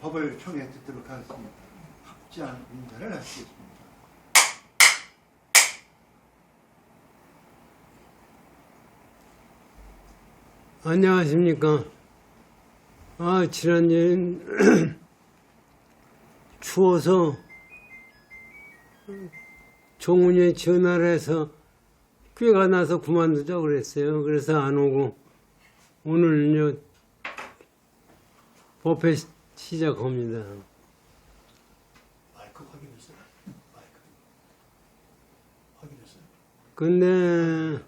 법을 청해 듣도록 하겠습니다. 합장 인사를 하시겠습니다. 안녕하십니까. 지난주엔 추워서 종훈이 전화를 해서 꾀가 나서 그만두자고 그랬어요. 그래서 안 오고 오늘 법회 시작합니다. 마이크 확인했어요? 마이크 확인했어요? 근데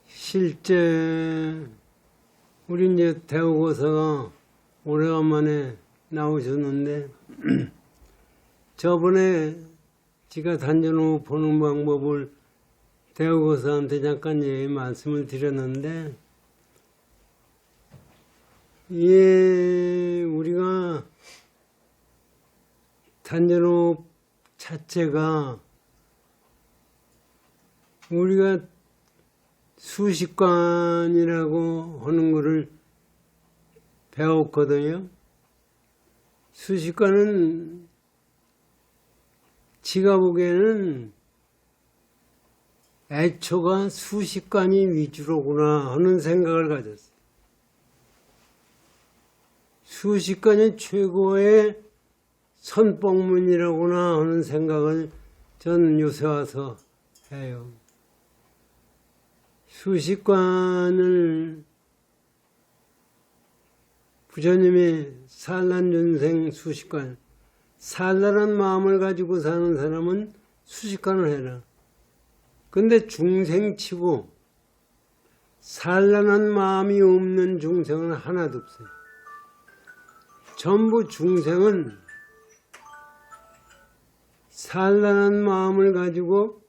실제 우리 이제 대우고사가 오래간만에 나오셨는데 저번에 제가 단전후 보는 방법을 대우고사한테 잠깐 말씀을 드렸는데 우리가 단전호흡 자체가 우리가 수식관이라고 하는 것을 배웠거든요. 수식관은 지가 보기에는 애초가 수식관이 위주로구나 하는 생각을 가졌어요. 수식관이 최고의 선법문이라고나 하는 생각을 저는 요새 와서 해요. 수식관을 부처님이 산란준생 수식관, 산란한 마음을 가지고 사는 사람은 수식관을 해라. 근데 중생치고 산란한 마음이 없는 중생은 하나도 없어요. 전부 중생은 산란한 마음을 가지고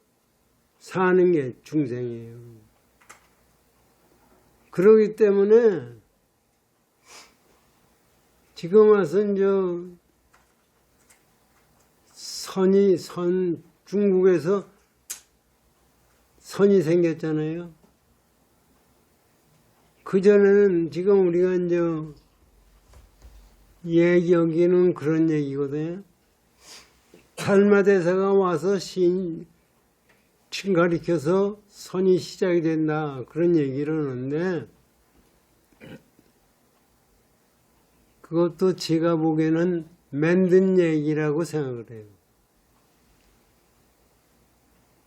사는 게 중생이에요. 그러기 때문에 지금 와서 중국에서 선이 생겼잖아요. 그전에는 지금 우리가 여기는 그런 얘기거든요. 달마대사가 와서 가리켜서 선이 시작이 된다. 그런 얘기를 하는데, 그것도 제가 보기에는 만든 얘기라고 생각을 해요.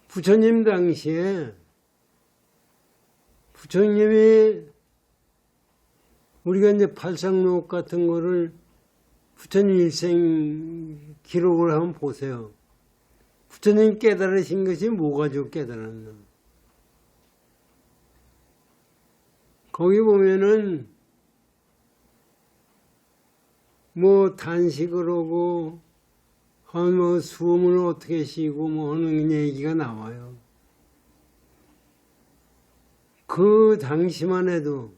부처님 당시에, 부처님이 우리가 팔상록 같은 거를 부처님 일생 기록을 한번 보세요. 부처님 깨달으신 것이 뭐 가지고 깨달았나? 거기 보면은 뭐 단식을 하고 뭐 숨을 어떻게 쉬고 뭐 하는 얘기가 나와요. 그 당시만 해도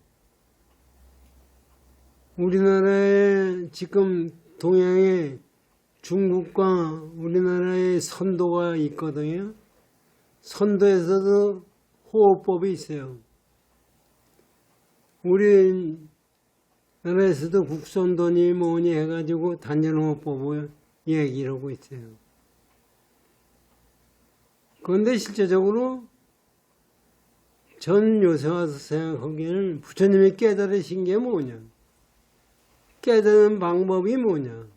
우리나라에 지금 동양에 중국과 우리나라의 선도가 있거든요. 선도에서도 호흡법이 있어요. 우리나라에서도 국선도니 뭐니 해가지고 단전호흡법을 얘기를 하고 있어요. 그런데 실제적으로 전 요새 와서 생각하기에는 부처님이 깨달으신 게 뭐냐? 깨닫는 방법이 뭐냐?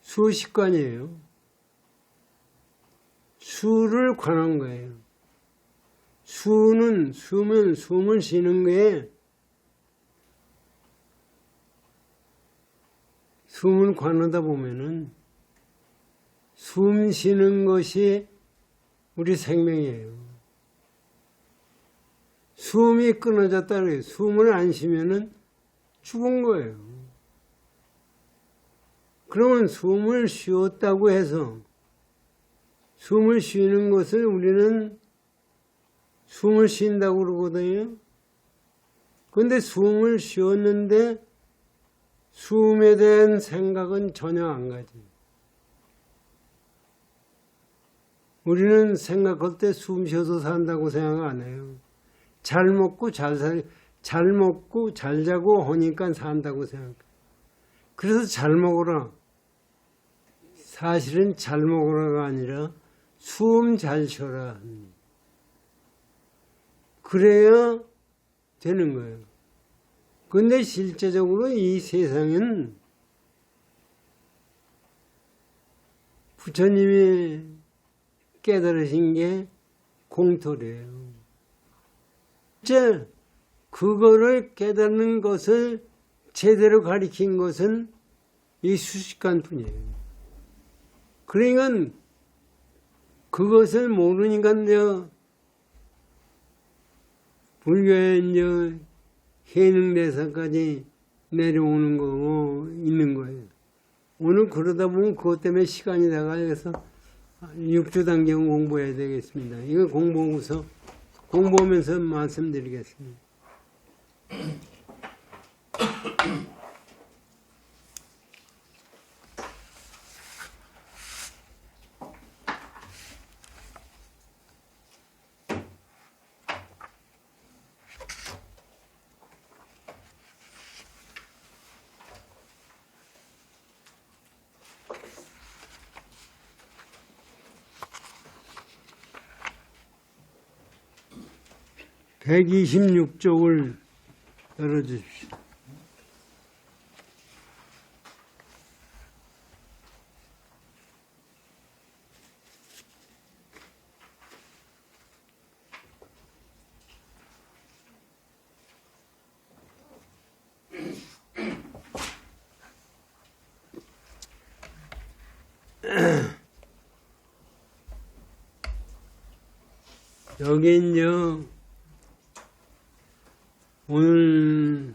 수식관이에요. 수를 관한 거예요. 숨을 쉬는 거에 숨을 관하다 보면은 숨 쉬는 것이 우리 생명이에요. 숨이 끊어졌다 그래요. 숨을 안 쉬면은 죽은 거예요. 그러면 숨을 쉬었다고 해서 숨을 쉬는 것을 우리는 숨을 쉰다고 그러거든요. 그런데 숨을 쉬었는데 숨에 대한 생각은 전혀 안 가지. 우리는 생각할 때 숨 쉬어서 산다고 생각 안 해요. 잘 먹고 잘 자고 하니까 산다고 생각해. 그래서 잘 먹어라. 사실은 잘 먹어라가 아니라 숨 잘 쉬어라. 그래야 되는 거예요. 근데 실제적으로 이 세상은 부처님이 깨달으신 게 공토래요. 이제 그거를 깨닫는 것을 제대로 가리킨 것은 이 수식관 뿐이에요. 그러니까 그것을 모르니까 이제 불교의 이제 해능대사까지 내려오는 거고 있는 거예요. 오늘 그러다 보면 그것 때문에 시간이 나가서 6조 단경 공부해야 되겠습니다. 이거 공부하면서 말씀드리겠습니다. (126쪽을) 열어주십시오. 여기 이제 오늘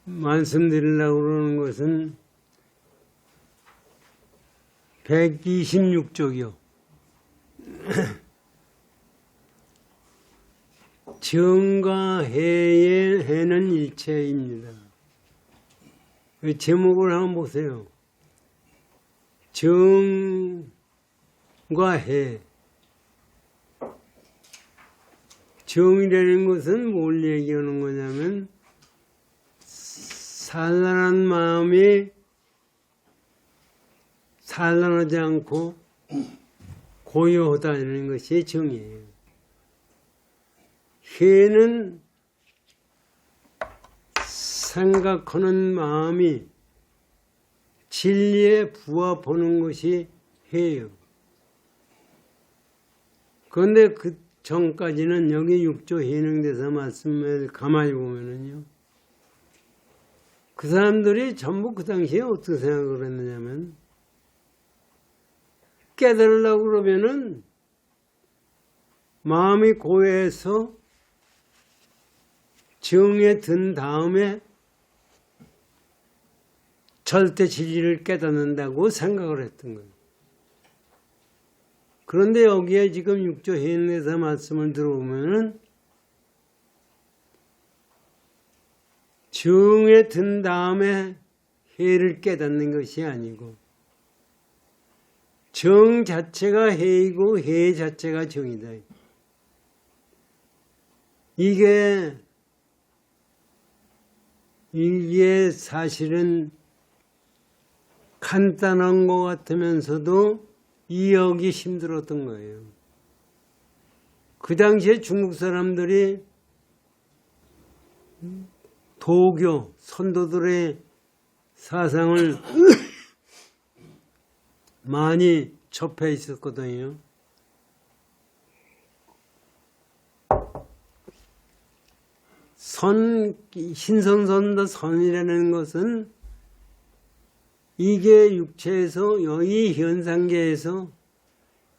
말씀드리려고 그러는 것은 126쪽이요. 정과 해의 해는 일체입니다. 그 제목을 한번 보세요. 정과 해. 정이라는 것은 뭘 얘기하는 거냐면 산란한 마음이 산란하지 않고 고요하다는 것이 정이에요. 해는 생각하는 마음이 진리에 부합하는 것이 해예요. 그런데 그 전까지는 여기 6조 해능대사 말씀을 가만히 보면은요, 그 사람들이 전부 그 당시에 어떻게 생각을 했느냐면, 깨달으려고 그러면은 마음이 고해서 정에 든 다음에 절대 진리를 깨닫는다고 생각을 했던 거예요. 그런데 여기에 지금 6조 해능대사 말씀을 들어보면은 정에 든 다음에 해를 깨닫는 것이 아니고 정 자체가 해이고 해 자체가 정이다. 이게 사실은 간단한 것 같으면서도 이해하기 힘들었던 거예요. 그 당시에 중국 사람들이 도교, 선도들의 사상을 많이 접해 있었거든요. 신선선도 선이라는 것은 이게 육체에서 이 현상계에서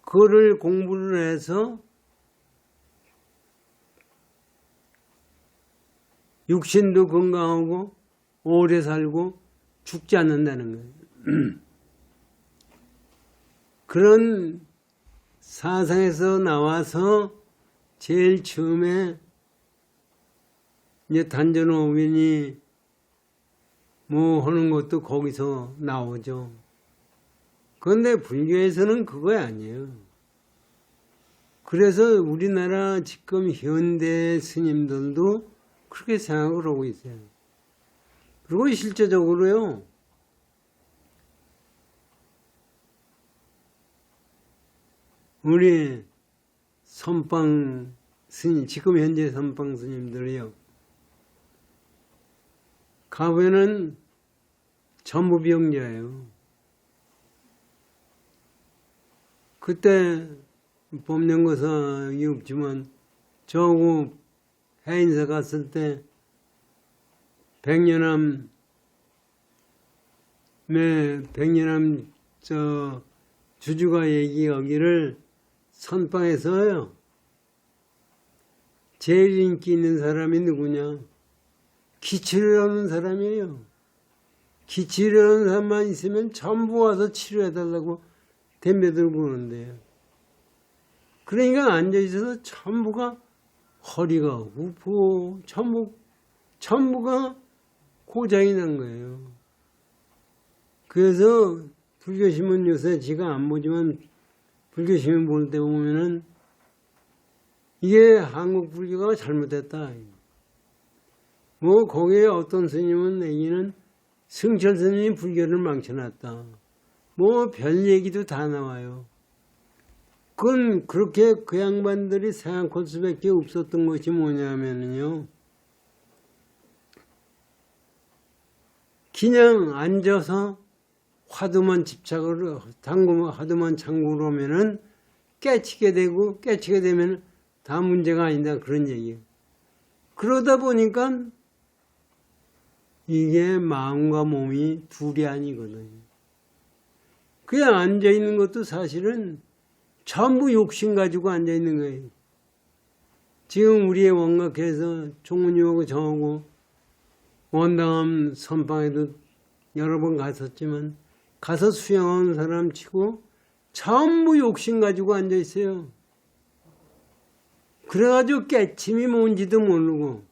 그거를 공부를 해서 육신도 건강하고 오래 살고 죽지 않는다는 거예요. 그런 사상에서 나와서 제일 처음에 이제 단전오변이 뭐 하는 것도 거기서 나오죠. 그런데 불교에서는 그거 아니에요. 그래서 우리나라 지금 현대 스님들도 그렇게 생각을 하고 있어요. 그리고 실제적으로요, 우리 선방 스님, 지금 현재 선방 스님들이요, 가보면은 전부 병자예요. 그때 법령거사이 없지만 저하고 해인사 갔을 때 백년암 저 주주가 얘기하기를 선방에서요, 제일 인기 있는 사람이 누구냐? 기치를 하는 사람이에요. 기치를 하는 사람만 있으면 전부 와서 치료해달라고 덤벼들고 오는데요. 그러니까 앉아있어서 전부가 허리가 우고 전부가 고장이 난 거예요. 그래서 불교신문 요새 제가 안 보지만 불교신문 볼 때 보면은 이게 한국 불교가 잘못됐다. 뭐 거기에 어떤 스님은 내기는 승철 스님이 불교를 망쳐놨다. 뭐 별 얘기도 다 나와요. 그건 그렇게 그 양반들이 생각할 수밖에 없었던 것이 뭐냐면요, 그냥 앉아서 화두만 집착을 하두만 참고를 하면은 깨치게 되면 다 문제가 아니다, 그런 얘기예요. 그러다 보니까 이게 마음과 몸이 둘이 아니거든요. 그냥 앉아있는 것도 사실은 전부 욕심 가지고 앉아있는 거예요. 지금 우리의 원각에서 총문유하고 저하고 원당암 선방에도 여러 번 갔었지만 가서 수행하는 사람 치고 전부 욕심 가지고 앉아있어요. 그래가지고 깨침이 뭔지도 모르고,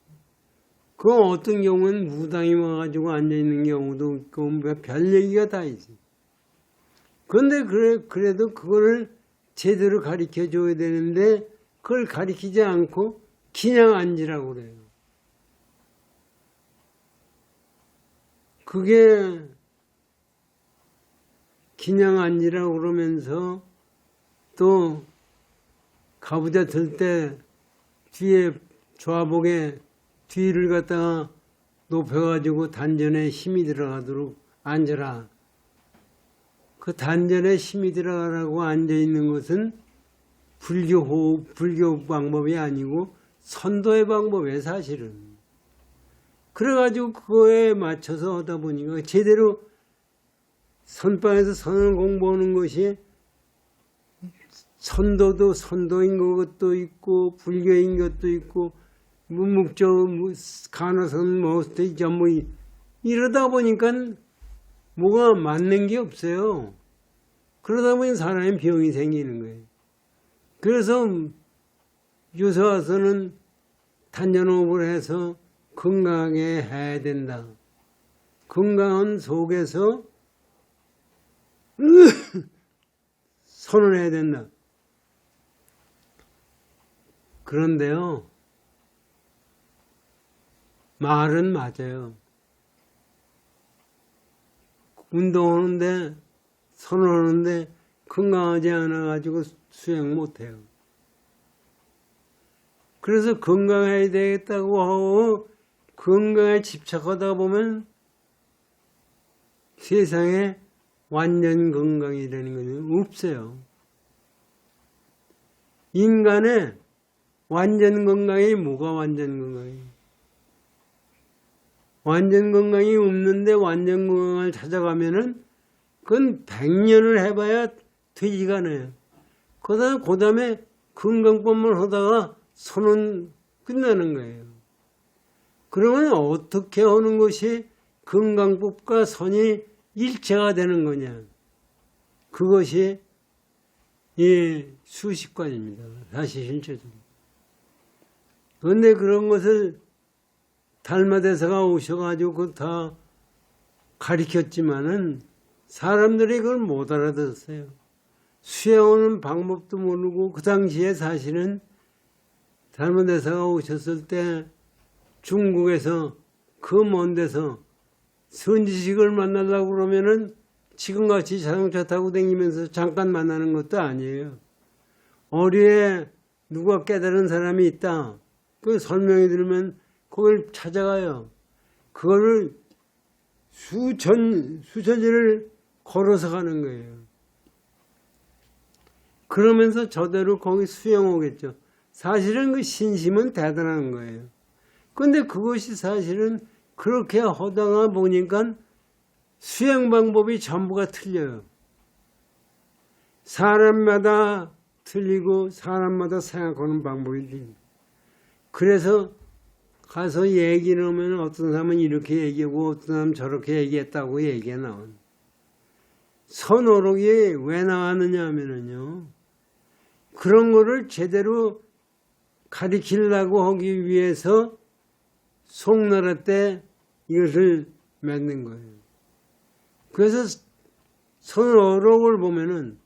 그 어떤 경우는 무당이 와가지고 앉아있는 경우도 있고, 별 얘기가 다 있어요. 그런데 그래도 그거를 제대로 가르쳐 줘야 되는데, 그걸 가르치지 않고 그냥 앉으라고 그래요. 그게 그냥 앉으라고 그러면서 또 가부좌 들 때 뒤에 좌복에 뒤를 갖다가 높여가지고 단전에 힘이 들어가도록 앉아라. 그 단전에 힘이 들어가라고 앉아있는 것은 불교 방법이 아니고 선도의 방법이에요, 사실은. 그래가지고 그거에 맞춰서 하다 보니까 제대로 선방에서 선을 공부하는 것이 선도도 선도인 것도 있고 불교인 것도 있고 문묵적 간호선 뭐도 있죠. 뭐 이러다 보니까 뭐가 맞는 게 없어요. 그러다 보니 사람의 병이 생기는 거예요. 그래서 요새 와서는 단전호흡을 해서 건강하게 해야 된다. 건강한 속에서 선언해야 된다. 그런데요, 말은 맞아요. 운동하는데, 선언하는데 건강하지 않아가지고 수행 못해요. 그래서 건강해야 되겠다고 하고 건강에 집착하다 보면 세상에 완전 건강이라는 것은 없어요. 인간의 완전 건강이 뭐가 완전 건강이에요? 완전 건강이 없는데 완전 건강을 찾아가면은 그건 100년을 해봐야 되지가 않아요. 그 다음에 건강법만 하다가 손은 끝나는 거예요. 그러면 어떻게 하는 것이 건강법과 선이 일체가 되는 거냐. 그것이 이 수식관입니다. 사실 실제적으로. 그런데 그런 것을 달마대사가 오셔가지고 그거 다 가르쳤지만은 사람들이 그걸 못 알아들었어요. 수행하는 방법도 모르고 그 당시에 사실은 달마대사가 오셨을 때 중국에서 그 먼 데서 선지식을 만나려고 그러면은 지금같이 자동차 타고 다니면서 잠깐 만나는 것도 아니에요. 어디에 누가 깨달은 사람이 있다. 그 설명이 들으면 그걸 찾아가요. 그거를 수천지를 걸어서 가는 거예요. 그러면서 저대로 거기 수행하겠죠. 사실은 그 신심은 대단한 거예요. 근데 그것이 사실은 그렇게 하다가 보니까 수행 방법이 전부가 틀려요. 사람마다 틀리고 사람마다 생각하는 방법이 틀려요. 그래서 가서 얘기를 하면 어떤 사람은 이렇게 얘기하고 어떤 사람은 저렇게 얘기했다고 얘기가 나온. 선어록이 왜 나왔느냐 하면은요. 그런 거를 제대로 가리키려고 하기 위해서 송나라 때 이것을 만든 거예요. 그래서 선어록을 보면은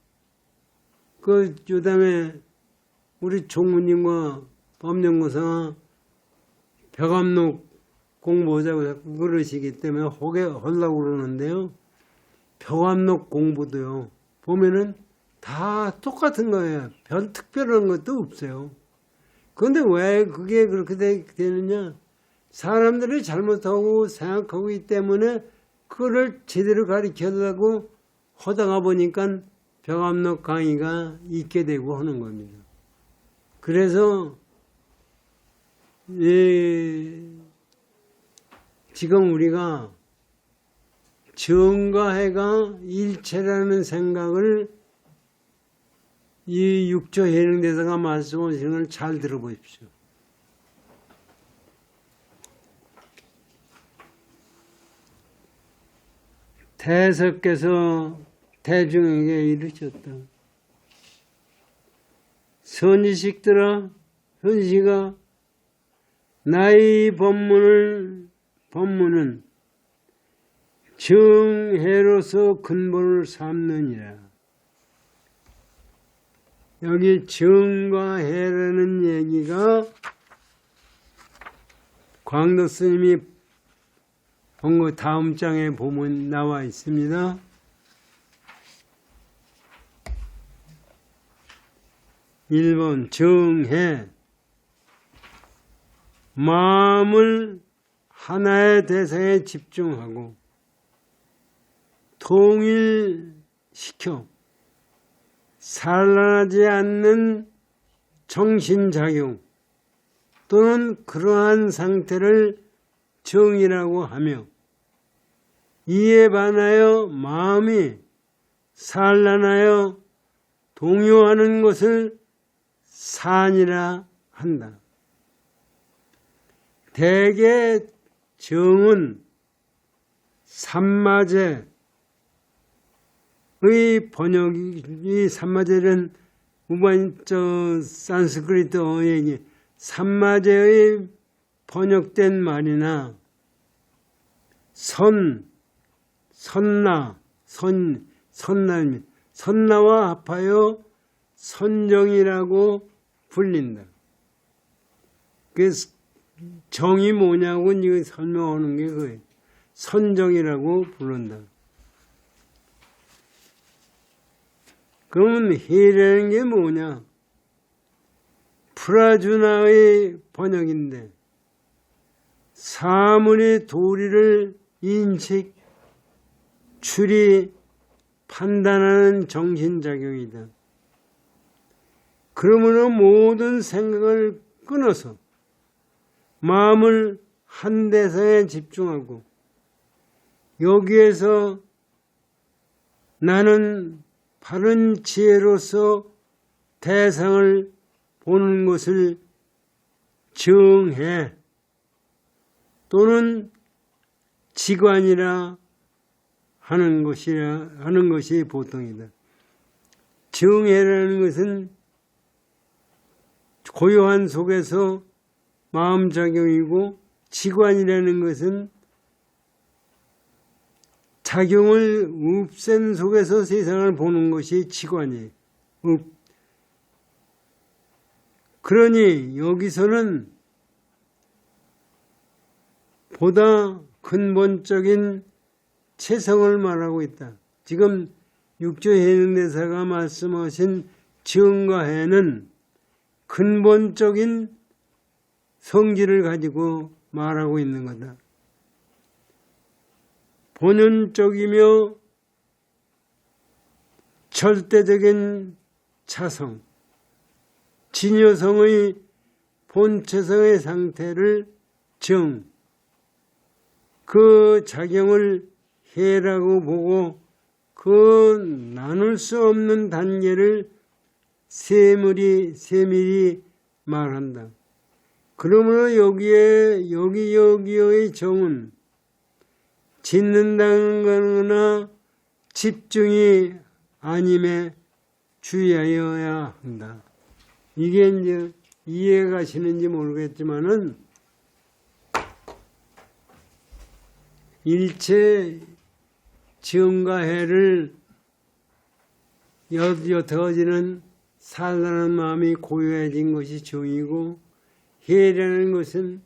그 요담에 우리 종무님과 법령고사가 벽암록 공부하자고 자꾸 그러시기 때문에 하려고 그러는데요. 벽암록 공부도요. 보면은 다 똑같은 거예요. 별 특별한 것도 없어요. 그런데 왜 그게 그렇게 되느냐? 사람들이 잘못하고 생각하고 있기 때문에 그거를 제대로 가르치려고 하다가 보니까 벽암록 강의가 있게 되고 하는 겁니다. 그래서 지금 우리가 정과 해가 일체라는 생각을 이 육조 해능대사가 말씀하시는 걸 잘 들어보십시오. 태석께서 대중에게 이르셨다. 선지식들아, 선지가 나의 법문은 정해로서 근본을 삼느니라. 여기 정과 해라는 얘기가 광덕 스님이 본 거 다음 장에 보면 나와 있습니다. (1번) 정해 마음을 하나의 대상에 집중하고 통일시켜 산란하지 않는 정신작용 또는 그러한 상태를 정이라고 하며 이에 반하여 마음이 산란하여 동요하는 것을 산이라 한다. 대개 정은 삼마제의 번역이 삼마제는 산스크리트 얘기 삼마제의 번역된 말이나 선나와 합하여 선정이라고 불린다. 그래서 정이 뭐냐고 이거 설명하는 게 그거예요. 선정이라고 부른다. 그러면 해라는 게 뭐냐? 프라주나의 번역인데 사물의 도리를 인식, 추리, 판단하는 정신작용이다. 그러므로 모든 생각을 끊어서 마음을 한 대상에 집중하고 여기에서 나는 바른 지혜로서 대상을 보는 것을 정해 또는 지관이라 하는 것이 보통이다. 정해라는 것은 고요한 속에서 마음작용이고, 지관이라는 것은 작용을 없앤 속에서 세상을 보는 것이 지관이에요. 그러니 여기서는 보다 근본적인 체성을 말하고 있다. 지금 육조해능대사가 말씀하신 정과 해는 근본적인 성질을 가지고 말하고 있는 거다. 본연적이며 절대적인 차성, 진여성의 본체성의 상태를 그 작용을 해라고 보고 그 나눌 수 없는 단계를 세밀히 말한다. 그러므로 여기의 정은 짓는다는 거나 집중이 아님에 주의하여야 한다. 이게 이제 이해가 가시는지 모르겠지만은 일체 정과 해를 옅어지는 산란한 마음이 고요해진 것이 정이고, 해라는 것은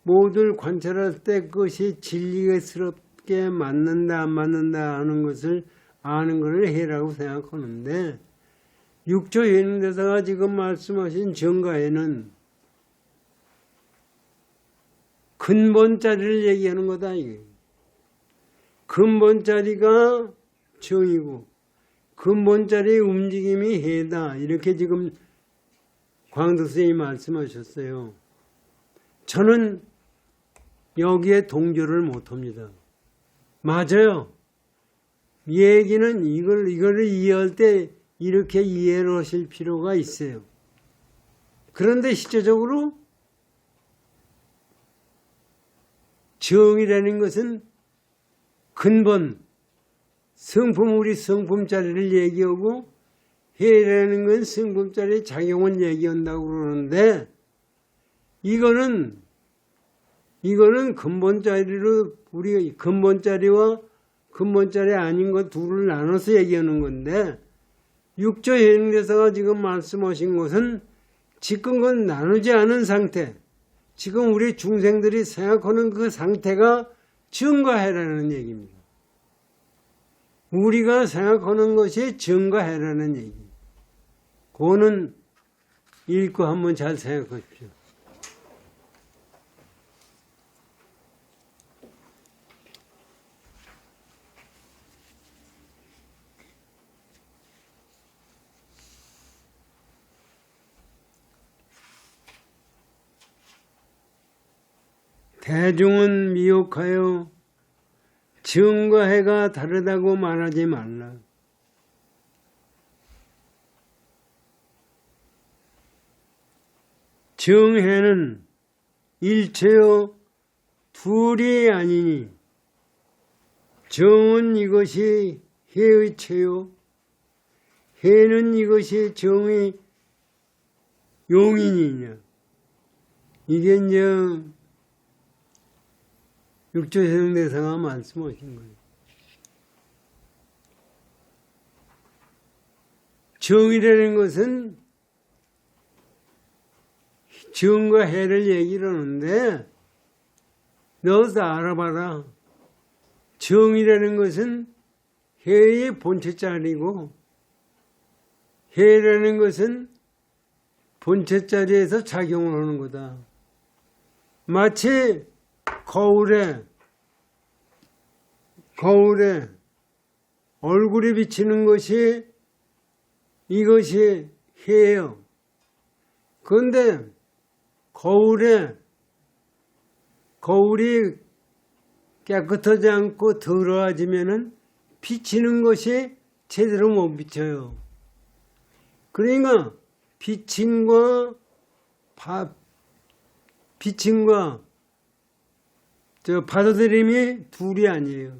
모두를 관찰할 때 그것이 진리스럽게 맞는다 안 맞는다 하는 것을 아는 것을 해라고 생각하는데, 육조해능대사가 지금 말씀하신 정과 해는 근본자리를 얘기하는 거다. 이게 근본자리가 정이고 근본자리의 움직임이 해다. 이렇게 지금 광덕 선생님이 말씀하셨어요. 저는 여기에 동조를 못합니다. 맞아요. 얘기는 이거를 이해할 때 이렇게 이해를 하실 필요가 있어요. 그런데 실제적으로 정이라는 것은 근본, 우리 성품자리를 얘기하고, 해라는 건 성품자리의 작용을 얘기한다고 그러는데, 이거는 근본자리로, 우리 근본자리와 근본자리 아닌 것 둘을 나눠서 얘기하는 건데, 육조해능대사가 지금 말씀하신 것은 지금 그건 나누지 않은 상태, 지금 우리 중생들이 생각하는 그 상태가 정과 해라는 얘기입니다. 우리가 생각하는 것이 정과 해라는 얘기. 그거는 읽고 한번 잘 생각하십시오. 대중은 미혹하여 정과 해가 다르다고 말하지 말라. 정해는 일체요 둘이 아니니, 정은 이것이 해의 체요, 해는 이것이 정의 용인이냐. 이게 이제 육조해능대사가 말씀하신 거예요. 정이라는 것은 정과 해를 얘기를 하는데, 너도 알아봐라. 정이라는 것은 해의 본체자리고, 해라는 것은 본체자리에서 작용을 하는 거다. 마치 거울에 얼굴이 비치는 것이 이것이 해예요. 그런데 거울이 깨끗하지 않고 더러워지면은 비치는 것이 제대로 못 비쳐요. 그러니까 비침과 받아들임이 둘이 아니에요.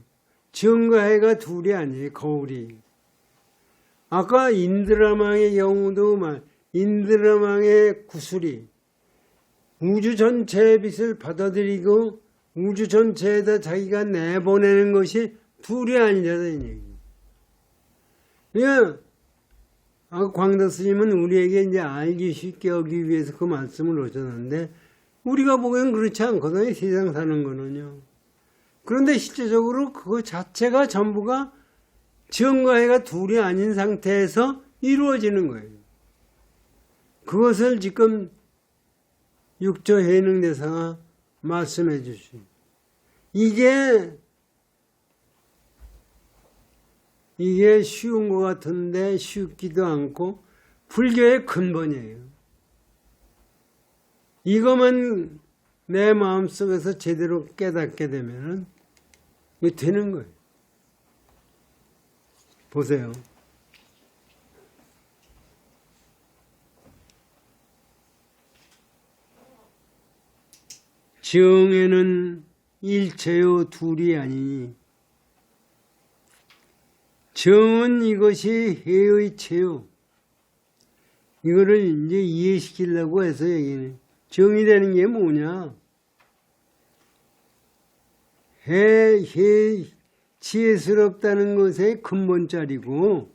정과 해가 둘이 아니에요. 거울이. 아까 인드라망의 경우도 인드라망의 구슬이 우주 전체의 빛을 받아들이고 우주 전체에다 자기가 내보내는 것이 둘이 아니라는 얘기예요. 그러니까 광덕 스님은 우리에게 이제 알기 쉽게 하기 위해서 그 말씀을 하셨는데 우리가 보기엔 그렇지 않거든요. 세상 사는 거는요. 그런데 실제적으로 그거 자체가 전부가 정과 해가 둘이 아닌 상태에서 이루어지는 거예요. 그것을 지금 육조 해능대사가 말씀해 주시죠. 이게 쉬운 것 같은데 쉽지도 않고 불교의 근본이에요. 이것만 내 마음속에서 제대로 깨닫게 되면은 이게 되는 거예요. 보세요. 정에는 일체요 둘이 아니니 정은 이것이 해의 체요. 이거를 이제 이해시키려고 해서 얘기는 정이라는 게 뭐냐? 지혜스럽다는 것의 근본자리고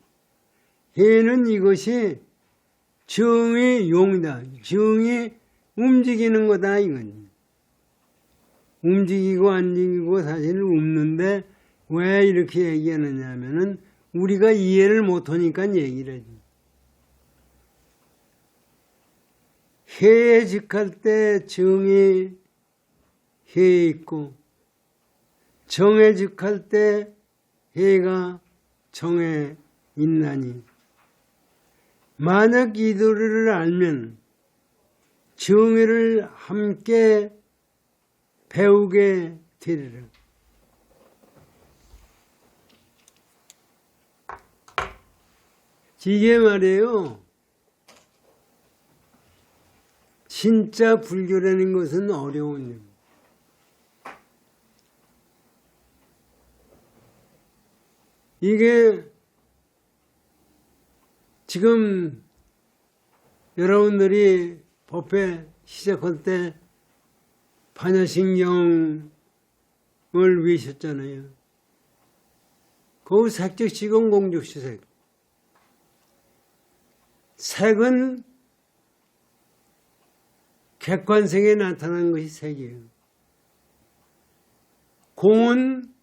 해는 이것이 정의 용이다. 정이 움직이는 거다 이건. 움직이고 안 움직이고 사실은 없는데 왜 이렇게 얘기하느냐 하면은 우리가 이해를 못하니까 얘기를 하지. 해에 즉할 때 정에 해에 있고 정에 즉할 때 해가 정에 있나니 만약 이들을 알면 정의를 함께 배우게 되리라. 이게 말이에요. 진짜 불교라는 것은 어려운 일. 이게 지금 여러분들이 법회 시작할 때 반야신경을 외셨잖아요. 그 색적시공 공적시색. 색은 객관색에 나타나는 것이 색이에요. 공은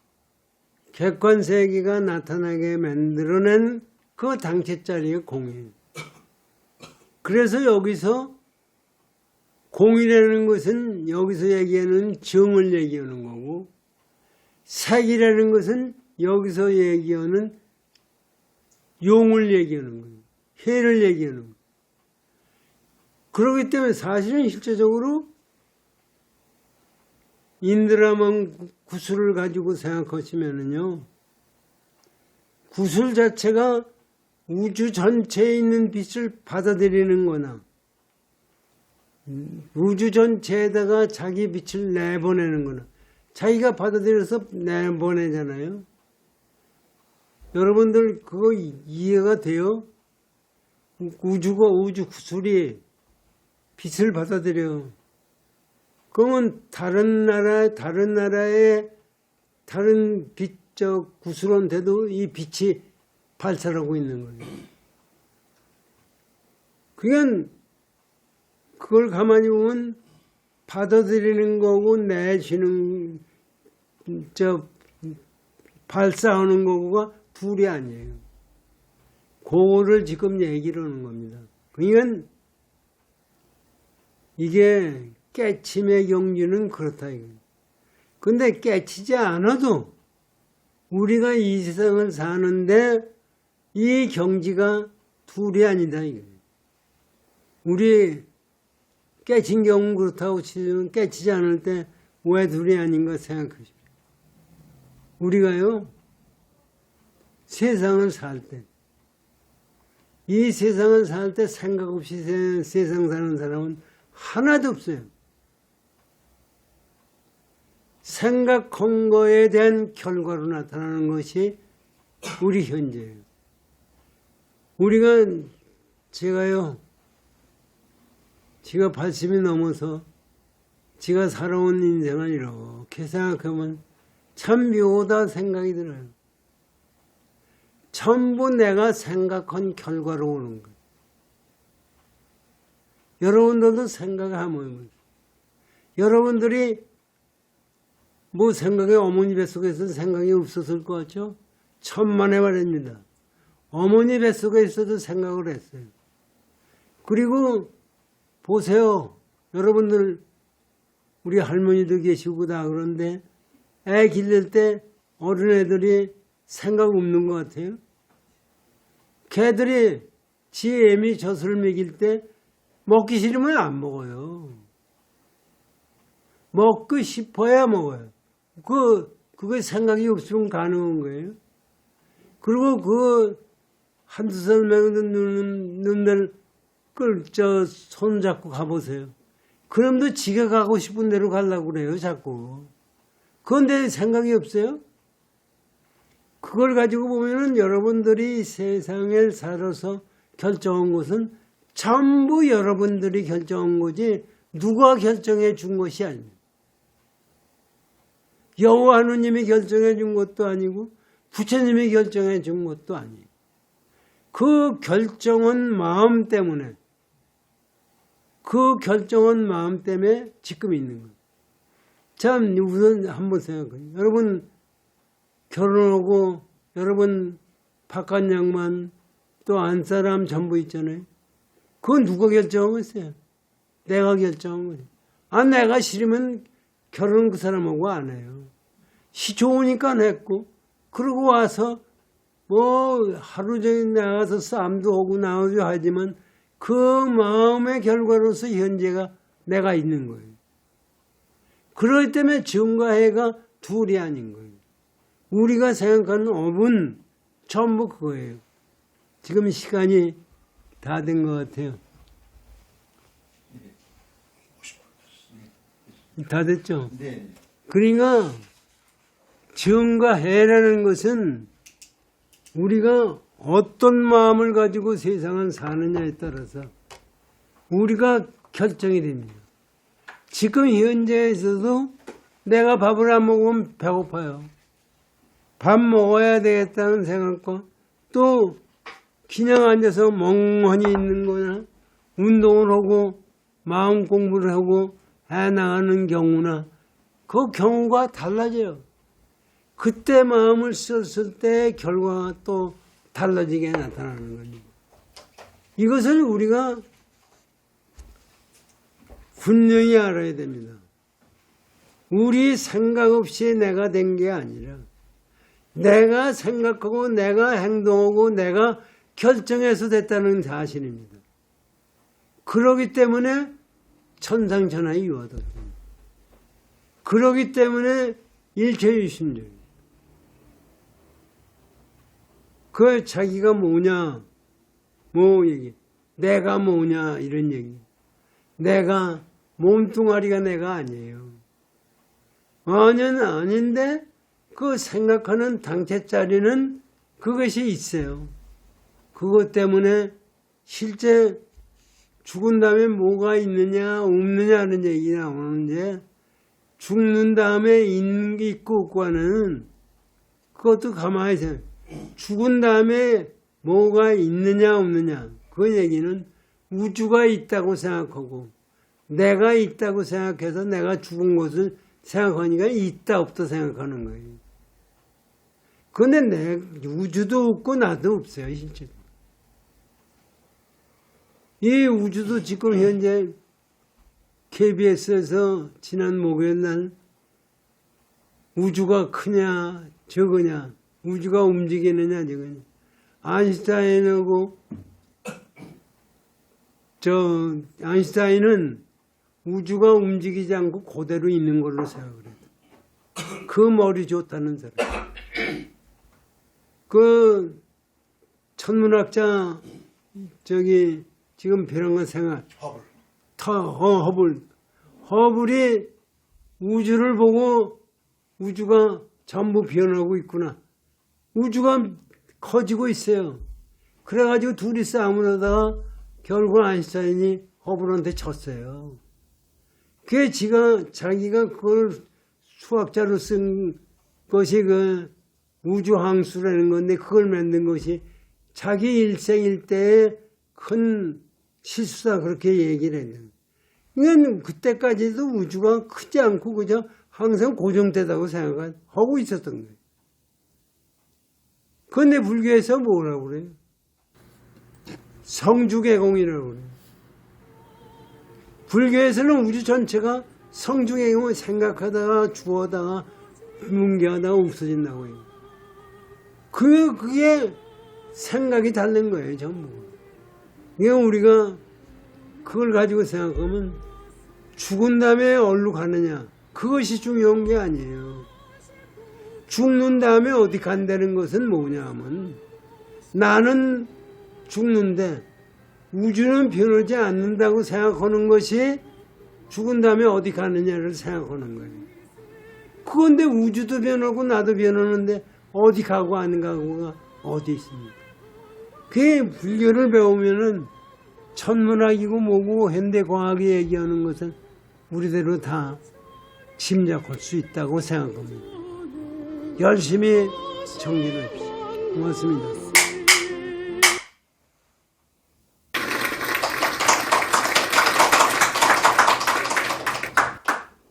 객관세계가 나타나게 만들어낸 그 당체자리가 공이에요. 그래서 여기서 공이라는 것은 여기서 얘기하는 정을 얘기하는 거고 색이라는 것은 여기서 얘기하는 용을 얘기하는 거예요. 해를 얘기하는 거예요. 그렇기 때문에 사실은 실제적으로 인드라만 구슬을 가지고 생각하시면은요, 구슬 자체가 우주 전체에 있는 빛을 받아들이는 거나 우주 전체에다가 자기 빛을 내보내는 거나 자기가 받아들여서 내보내잖아요. 여러분들 그거 이해가 돼요? 우주 구슬이 빛을 받아들여. 그러면 다른 나라의 다른 빛적 구슬한테도 이 빛이 발산하고 있는 거예요. 그걸 가만히 보면 받아들이는 거고 내쉬는 발사하는 거고가 둘이 아니에요. 그거를 지금 얘기를 하는 겁니다. 그러니까 이게 깨침의 경지는 그렇다 이거예요. 근데 깨치지 않아도 우리가 이 세상을 사는데 이 경지가 둘이 아니다 이거예요. 우리 깨친 경우는 그렇다고 치면 깨치지 않을 때 왜 둘이 아닌가 생각하십시오. 우리가요 세상을 살 때 이 세상을 살 때 생각 없이 세상 사는 사람은 하나도 없어요. 생각한 거에 대한 결과로 나타나는 것이 우리 현재예요. 우리가 제가 80이 넘어서 제가 살아온 인생을 이렇게 생각하면 참 묘하다 생각이 들어요. 전부 내가 생각한 결과로 오는 거예요. 여러분들도 생각하면 여러분들이 뭐 생각에 어머니 뱃속에서 생각이 없었을 것 같죠? 천만의 말입니다. 어머니 뱃속에 있어도 생각을 했어요. 그리고 보세요. 여러분들 우리 할머니도 계시고 다 그런데 애 기를 때 어린애들이 생각 없는 것 같아요. 걔들이 지 애미 젖을 먹일 때 먹기 싫으면 안 먹어요. 먹고 싶어야 먹어요. 그게 생각이 없으면 가능한 거예요. 그리고 한두 살 먹는 놈들 손 잡고 가보세요. 그럼도 지가 가고 싶은 대로 가려고 그래요, 자꾸. 그런데 생각이 없어요? 그걸 가지고 보면은 여러분들이 세상을 살아서 결정한 것은 전부 여러분들이 결정한 거지 누가 결정해 준 것이 아닙니다. 여호와 하느님이 결정해 준 것도 아니고 부처님이 결정해 준 것도 아니에요. 그 결정한 마음 때문에 지금 있는 거예요. 참 우선 한번 생각해요. 여러분 결혼하고 여러분 바깥 양만 또 안 사람 전부 있잖아요. 그건 누가 결정한 거였어요? 내가 결정한 거예요. 내가 싫으면 결혼 그 사람하고 안 해요. 좋으니까 했고 그러고 와서 뭐 하루 종일 나가서 싸움도 하고 나오고 하지만 그 마음의 결과로서 현재가 내가 있는 거예요. 그렇기 때문에 정과 해가 둘이 아닌 거예요. 우리가 생각하는 업은 전부 그거예요. 지금 시간이 다 된 것 같아요. 다 됐죠? 네. 그러니까 정과 해라는 것은 우리가 어떤 마음을 가지고 세상을 사느냐에 따라서 우리가 결정이 됩니다. 지금 현재에서도 내가 밥을 안 먹으면 배고파요. 밥 먹어야 되겠다는 생각과 또 그냥 앉아서 멍하니 있는 거나 운동을 하고 마음 공부를 하고 해 나가는 경우나 그 경우가 달라져요. 그때 마음을 썼을 때 결과가 또 달라지게 나타나는 겁니다. 이것을 우리가 분명히 알아야 됩니다. 우리 생각 없이 내가 된 게 아니라 내가 생각하고 내가 행동하고 내가 결정해서 됐다는 사실입니다. 그러기 때문에 천상천하의 유화도입니다. 그러기 때문에 일체유심조입니다. 그 자기가 뭐냐, 뭐 얘기, 내가 뭐냐 이런 얘기. 내가 몸뚱아리가 내가 아니에요. 아닌데 그 생각하는 당체자리는 그것이 있어요. 그것 때문에 실제 죽은 다음에 뭐가 있느냐 없느냐 하는 얘기 나오는데 죽는 다음에 있는 게 있고 없고 하는 그것도 가만히 생각해. 죽은 다음에 뭐가 있느냐 없느냐 그 얘기는 우주가 있다고 생각하고 내가 있다고 생각해서 내가 죽은 것을 생각하니까 있다 없다 생각하는 거예요. 그런데 우주도 없고 나도 없어요. 실제로. 이 우주도 지금 현재 KBS에서 지난 목요일 날 우주가 크냐 적으냐 우주가 움직이느냐 적으냐 아인슈타인하고 아인슈타인은 우주가 움직이지 않고 그대로 있는 걸로 생각을 해요. 그 머리 좋다는 사람. 그 천문학자 지금 별한건 생각. 허블이 우주를 보고 우주가 전부 변하고 있구나. 우주가 커지고 있어요. 그래가지고 둘이 싸움을 하다가 결국 아인슈타인이 허블한테 졌어요. 그게 자기가 그걸 수학자로 쓴 것이 그 우주항수라는 건데 그걸 만든 것이 자기 일생일대의 큰 실수다 그렇게 얘기를 했어요. 이건 그때까지도 우주가 크지 않고 그저 항상 고정되다고 생각하고 있었던 거예요. 그런데 불교에서 뭐라고 그래요? 성주개공이라고 그래요. 불교에서는 우주 전체가 성주개공을 생각하다가 주어다가 뭉개하다가 없어진다고 해요. 그게 생각이 다른 거예요, 전부. 그러니까 우리가 그걸 가지고 생각하면 죽은 다음에 어디로 가느냐, 그것이 중요한 게 아니에요. 죽는 다음에 어디 간다는 것은 뭐냐 하면 나는 죽는데 우주는 변하지 않는다고 생각하는 것이 죽은 다음에 어디 가느냐를 생각하는 거예요. 그건데 우주도 변하고 나도 변하는데 어디 가고 안 가고가 어디 있습니까? 그게 불교를 배우면은 천문학이고 뭐고 현대과학이 얘기하는 것은 우리대로 다 짐작할 수 있다고 생각합니다. 열심히 정진합시다. 고맙습니다.